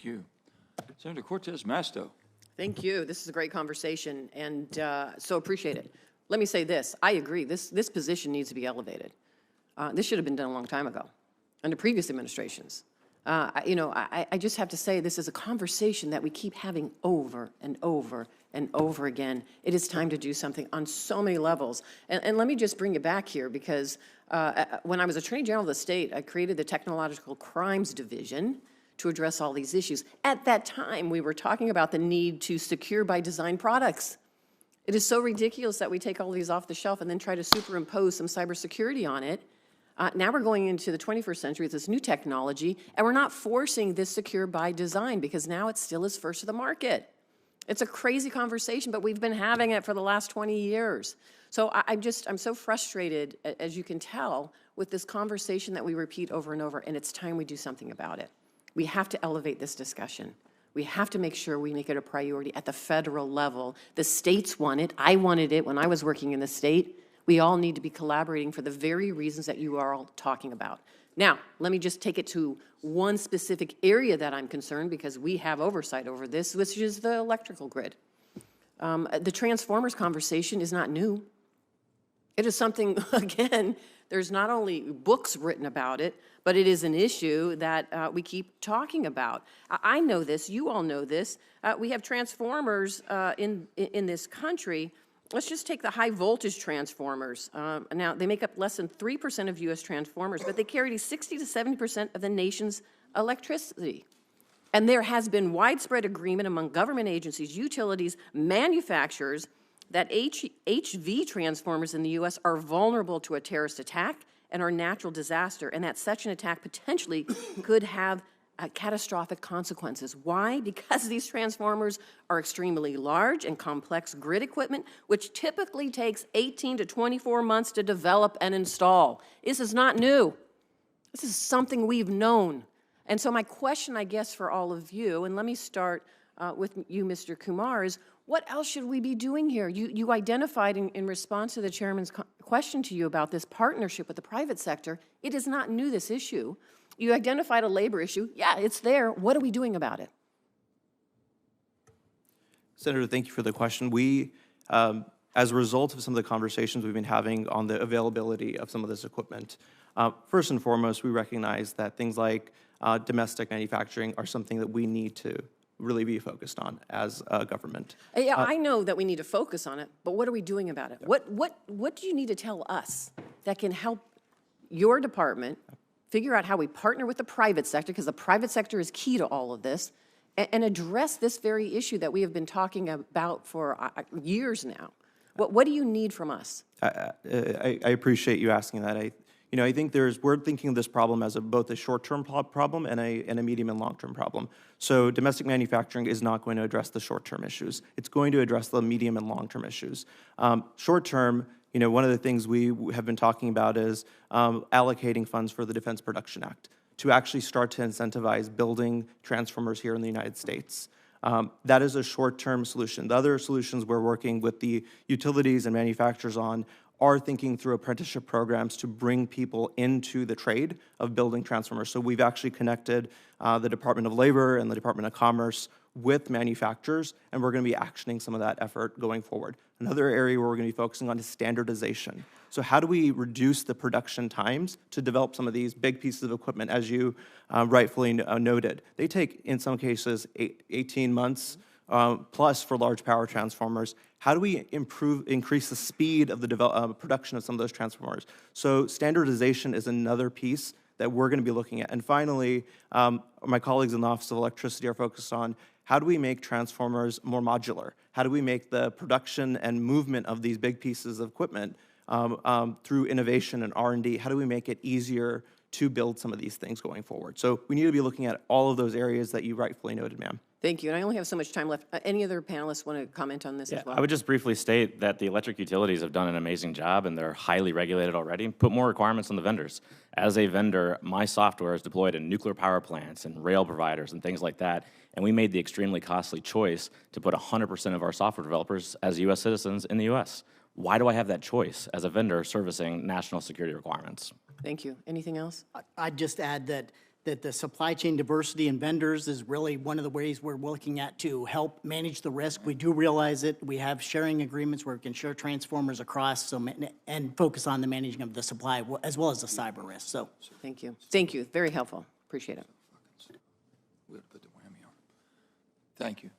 Thank you. Senator Cortez Masto. Thank you. This is a great conversation, and so appreciate it. Let me say this. I agree. This position needs to be elevated. This should have been done a long time ago, under previous administrations. I just have to say this is a conversation that we keep having over and over and over again. It is time to do something on so many levels. And let me just bring you back here, because when I was Attorney General of the state, I created the Technological Crimes Division to address all these issues. At that time, we were talking about the need to secure by design products. It is so ridiculous that we take all these off the shelf and then try to superimpose some cybersecurity on it. Now we're going into the 21st century with this new technology, and we're not forcing this secure by design, because now it still is first to the market. It's a crazy conversation, but we've been having it for the last 20 years. So I'm so frustrated, as you can tell, with this conversation that we repeat over and over, and it's time we do something about it. We have to elevate this discussion. We have to make sure we make it a priority at the federal level. The states want it. I wanted it when I was working in the state. We all need to be collaborating for the very reasons that you are all talking about. Now, let me just take it to one specific area that I'm concerned, because we have oversight over this, which is the electrical grid. The transformers conversation is not new. It is something, again, there's not only books written about it, but it is an issue that we keep talking about. I know this, you all know this. We have transformers in this country. Let's just take the high voltage transformers. Now, they make up less than 3% of U.S. transformers, but they carry 60 to 70% of the nation's electricity. And there has been widespread agreement among government agencies, utilities, manufacturers, that HV transformers in the U.S. are vulnerable to a terrorist attack and are natural disaster, and that such an attack potentially could have catastrophic consequences. Why? Because these transformers are extremely large and complex grid equipment, which typically takes 18 to 24 months to develop and install. This is not new. This is something we've known. And so my question, I guess, for all of you, and let me start with you, Mr. Kumar, is what else should we be doing here? You identified in response to the chairman's question to you about this partnership with the private sector. It is not new, this issue. You identified a labor issue. Yeah, it's there. What are we doing about it? Senator, thank you for the question. We, as a result of some of the conversations we've been having on the availability of some of this equipment, first and foremost, we recognize that things like domestic manufacturing are something that we need to really be focused on as a government. Yeah, I know that we need to focus on it, but what are we doing about it? Yeah. What do you need to tell us that can help your department figure out how we partner with the private sector, because the private sector is key to all of this, and address this very issue that we have been talking about for years now? What do you need from us? I appreciate you asking that. I think we're thinking of this problem as both a short-term problem and a medium and long-term problem. So domestic manufacturing is not going to address the short-term issues. It's going to address the medium and long-term issues. Short-term, one of the things we have been talking about is allocating funds for the Defense Production Act to actually start to incentivize building transformers here in the United States. That is a short-term solution. The other solutions we're working with the utilities and manufacturers on are thinking through apprenticeship programs to bring people into the trade of building transformers. So we've actually connected the Department of Labor and the Department of Commerce with manufacturers, and we're going to be actioning some of that effort going forward. Another area where we're going to be focusing on is standardization. So how do we reduce the production times to develop some of these big pieces of equipment, as you rightfully noted? They take, in some cases, 18 months plus for large power transformers. How do we increase the speed of the production of some of those transformers? So standardization is another piece that we're going to be looking at. And finally, my colleagues in the Office of Electricity are focused on how do we make transformers more modular? How do we make the production and movement of these big pieces of equipment through innovation and R&D? How do we make it easier to build some of these things going forward? So we need to be looking at all of those areas that you rightfully noted, ma'am. Thank you. And I only have so much time left. Any other panelists want to comment on this as well? I would just briefly state that the electric utilities have done an amazing job, and they're highly regulated already. Put more requirements on the vendors. As a vendor, my software is deployed in nuclear power plants and rail providers and things like that, and we made the extremely costly choice to put 100% of our software developers as U.S. citizens in the U.S. Why do I have that choice as a vendor servicing national security requirements? Thank you. Anything else? I'd just add that that the supply chain diversity and vendors is really one of the ways we're looking at to help manage the risk. We do realize it. We have sharing agreements where we can share transformers across and focus on the managing of the supply as well as the cyber risk. So Thank you. Thank you. Very helpful. Appreciate it. We had to put the whammy on. Thank you.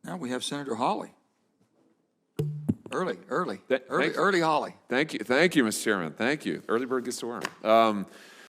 Now we have Senator Hawley. Early Hawley. Thank you, Mr. Chairman. Thank you. Early bird gets to worm.